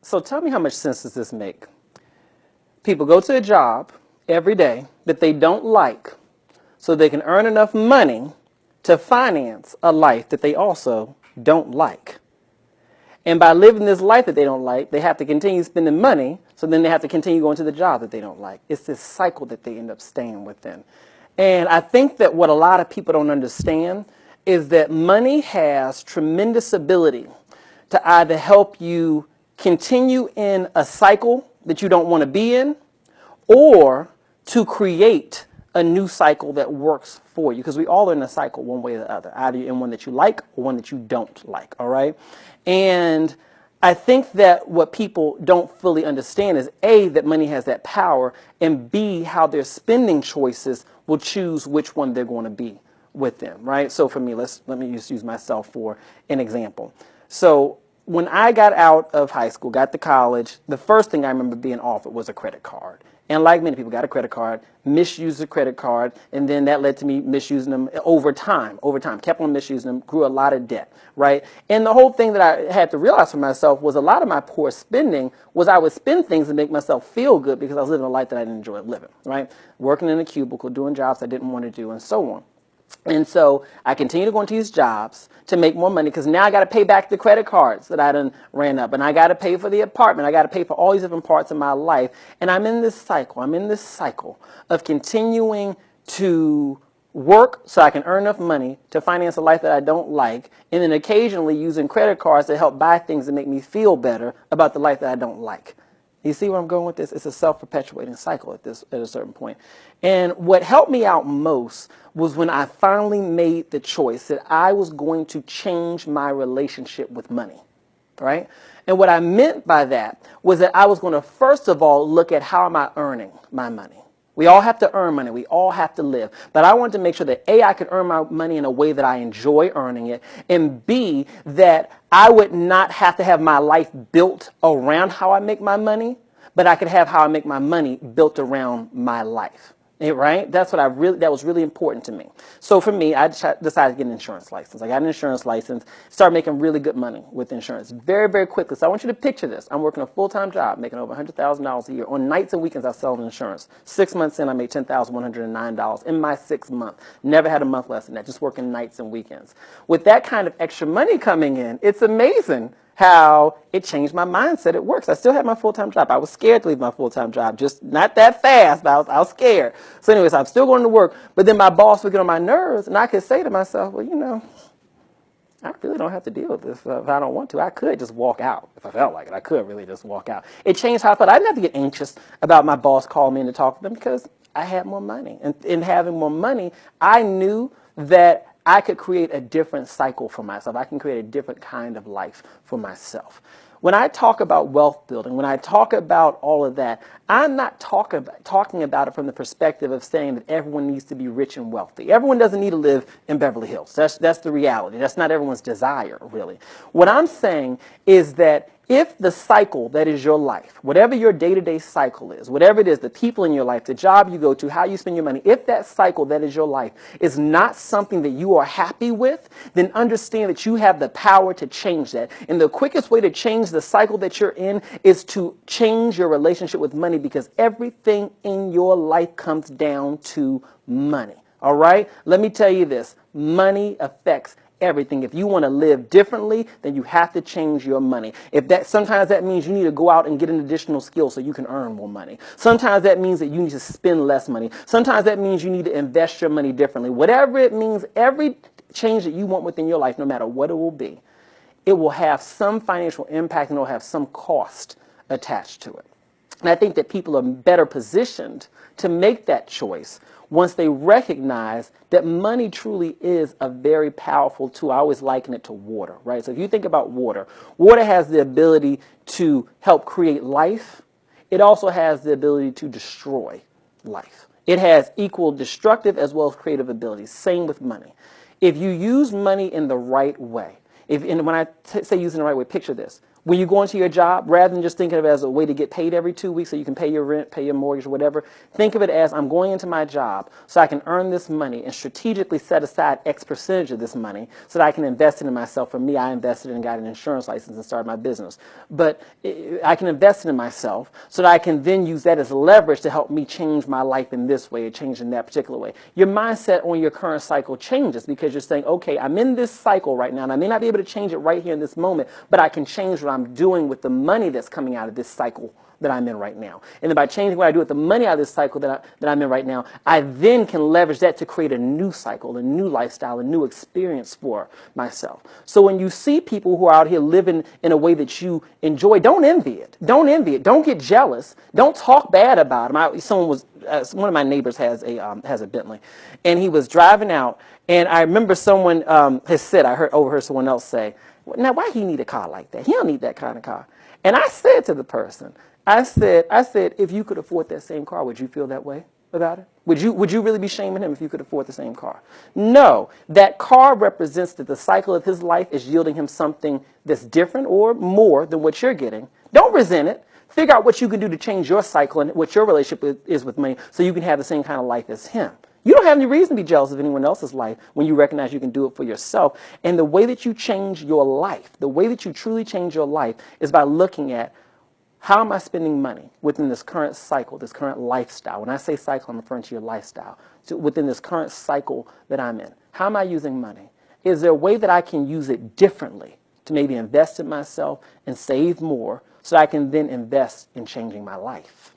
So tell me, how much sense does this make? People go to a job every day that they don't like so they can earn enough money to finance a life that they also don't like. And by living this life that they don't like, they have to continue spending money, so then they have to continue going to the job that they don't like. It's this cycle that they end up staying within. And I think that what a lot of people don't understand is that money has tremendous ability to either help you continue in a cycle that you don't want to be in, or to create a new cycle that works for you, because we all are in a cycle one way or the other, either in one that you like or one that you don't like. All right. And I think that what people don't fully understand is A, that money has that power, and B, how their spending choices will choose which one they're going to be with them. Right. So for me, let me just use myself for an example. So when I got out of high school, got to college, the first thing I remember being offered was a credit card. And like many people, got a credit card, misused the credit card, and then that led to me misusing them over time, kept on misusing them, grew a lot of debt, right? And the whole thing that I had to realize for myself was a lot of my poor spending was I would spend things to make myself feel good because I was living a life that I didn't enjoy living, right? Working in a cubicle, doing jobs I didn't want to do, and so on. And so I continue to go into these jobs to make more money, because now I got to pay back the credit cards that I done ran up, and I got to pay for the apartment. I got to pay for all these different parts of my life. And I'm in this cycle of continuing to work so I can earn enough money to finance a life that I don't like, and then occasionally using credit cards to help buy things that make me feel better about the life that I don't like. You see where I'm going with this? It's a self-perpetuating cycle at a certain point. And what helped me out most was when I finally made the choice that I was going to change my relationship with money, right? And what I meant by that was that I was going to, first of all, look at how am I earning my money. We all have to earn money. We all have to live. But I wanted to make sure that A, I could earn my money in a way that I enjoy earning it, and B, that I would not have to have my life built around how I make my money, but I could have how I make my money built around my life. Right? That was really important to me. So for me, I decided to get an insurance license. I got an insurance license, started making really good money with insurance very, very quickly. So I want you to picture this. I'm working a full-time job, making over $100,000 a year. On nights and weekends, I sell insurance. 6 months in, I made $10,109 in my 6th month. Never had a month less than that, just working nights and weekends. With that kind of extra money coming in, it's amazing how it changed my mindset. It works. I still had my full-time job. I was scared to leave my full-time job, just not that fast, but I was scared. So anyways, I'm still going to work, but then my boss would get on my nerves, and I could say to myself, well, I really don't have to deal with this if I don't want to. I could just walk out if I felt like it. I could really just walk out. It changed how I felt. I didn't have to get anxious about my boss calling me in to talk to them because I had more money. And in having more money, I knew that I could create a different cycle for myself. I can create a different kind of life for myself. When I talk about wealth building, when I talk about all of that, I'm not talking about it from the perspective of saying that everyone needs to be rich and wealthy. Everyone doesn't need to live in Beverly Hills. That's the reality. That's not everyone's desire, really. What I'm saying is that if the cycle that is your life, whatever your day-to-day cycle is, whatever it is, the people in your life, the job you go to, how you spend your money, if that cycle that is your life is not something that you are happy with, then understand that you have the power to change that. And the quickest way to change the cycle that you're in is to change your relationship with money, because everything in your life comes down to money. All right? Let me tell you this. Money affects everything. If you want to live differently, then you have to change your money. Sometimes that means you need to go out and get an additional skill so you can earn more money. Sometimes that means that you need to spend less money. Sometimes that means you need to invest your money differently. Whatever it means, every change that you want within your life, no matter what it will be, it will have some financial impact, and it will have some cost attached to it. And I think that people are better positioned to make that choice once they recognize that money truly is a very powerful tool. I always liken it to water, right? So if you think about water, water has the ability to help create life. It also has the ability to destroy life. It has equal destructive as well as creative abilities. Same with money. If you use money in the right way, and when I say using the right way, picture this. When you go into your job, rather than just thinking of it as a way to get paid every 2 weeks so you can pay your rent, pay your mortgage, or whatever, think of it as I'm going into my job so I can earn this money and strategically set aside X percentage of this money so that I can invest it in myself. For me, I invested and got an insurance license and started my business. But I can invest it in myself so that I can then use that as leverage to help me change my life in this way or change in that particular way. Your mindset on your current cycle changes because you're saying, okay, I'm in this cycle right now and I may not be able to change it right here in this moment, but I can change what I'm doing with the money that's coming out of this cycle that I'm in right now. And then by changing what I do with the money out of this cycle that I'm in right now, I then can leverage that to create a new cycle, a new lifestyle, a new experience for myself. So when you see people who are out here living in a way that you enjoy, don't envy it. Don't envy it. Don't get jealous. Don't talk bad about them. One of my neighbors has a Bentley, and he was driving out, and I remember someone has said, overheard someone else say, now, why he need a car like that? He don't need that kind of car. And I said to the person, I said, if you could afford that same car, would you feel that way about it? Would you really be shaming him if you could afford the same car? No, that car represents that the cycle of his life is yielding him something that's different or more than what you're getting. Don't resent it. Figure out what you can do to change your cycle and what your relationship is with money so you can have the same kind of life as him. You don't have any reason to be jealous of anyone else's life when you recognize you can do it for yourself. And the way that you change your life, the way that you truly change your life is by looking at how am I spending money within this current cycle, this current lifestyle. When I say cycle, I'm referring to your lifestyle. So within this current cycle that I'm in, how am I using money? Is there a way that I can use it differently to maybe invest in myself and save more so I can then invest in changing my life?